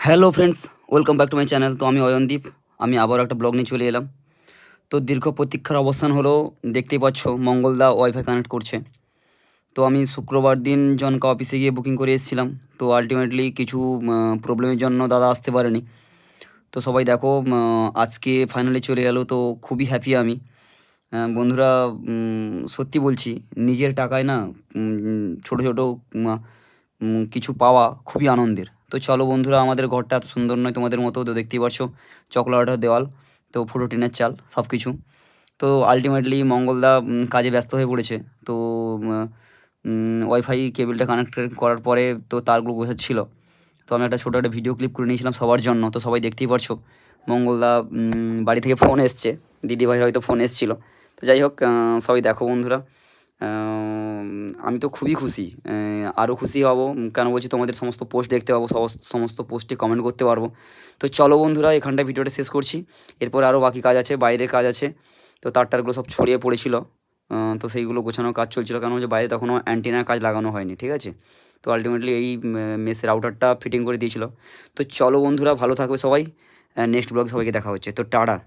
Hello friends, welcome back to my channel. তো আমি অয়নদীপ, আমি আবার একটা ব্লগ নিয়ে চলে এলাম। তো দীর্ঘ প্রতীক্ষার অবসান হলো। দেখতেই পাচ্ছ মঙ্গলদা ওয়াইফাই কানেক্ট করছে। তো আমি শুক্রবার দিন জনকা অফিসে গিয়ে বুকিং করে এসেছিলাম। তো আলটিমেটলি কিছু প্রবলেমের জন্য দাদা আসতে পারেনি। তো সবাই দেখো, আজকে ফাইনালি চলে গেল। তো খুবই হ্যাপি আমি। বন্ধুরা, সত্যি বলছি, নিজের টাকায় না ছোটো ছোটো কিছু পাওয়া খুবই আনন্দের। তো চলো বন্ধুরা, আমাদের ঘরটা এত সুন্দর নয় তোমাদের মতো। তো দেখতেই পারছো চকলাওয়াটার দেওয়াল, তো পুরো টিনের চাল সব কিছু। তো আলটিমেটলি মঙ্গলদা কাজে ব্যস্ত হয়ে পড়েছে। তো ওয়াইফাই কেবিলটা কানেক্ট করার পরে তো তারগুলো গোছাচ্ছিল। তো আমি একটা ছোটো একটা ভিডিও ক্লিপ করে নিয়েছিলাম সবার জন্য। তো সবাই দেখতেই পারছো মঙ্গলদা বাড়ি থেকে ফোন এসছে, দিদিভাইয়ের হয়তো ফোন এসেছিলো। তো যাই হোক, সবাই দেখো বন্ধুরা, আমি তো খুবই খুশি। আরও খুশি হব, কেন বলছি, তোমাদের সমস্ত পোস্ট দেখতে পাবো, সমস্ত পোস্টে কমেন্ট করতে পারবো। তো চলো বন্ধুরা, এখানটায় ভিডিওটা শেষ করছি। এরপর আরও বাকি কাজ আছে, বাইরের কাজ আছে। তো তারটারগুলো সব ছড়িয়ে পড়েছিল। তো সেইগুলো গোছানোর কাজ চলছিল, কেন যে বাইরে তখনও অ্যান্টিনার কাজ লাগানো হয়নি, ঠিক আছে। তো আলটিমেটলি এই মেসের রাউটারটা ফিটিং করে দিয়েছিল। তো চলো বন্ধুরা, ভালো থাকবে সবাই। নেক্সট ব্লগে সবাইকে দেখা হচ্ছে। তো টাটা।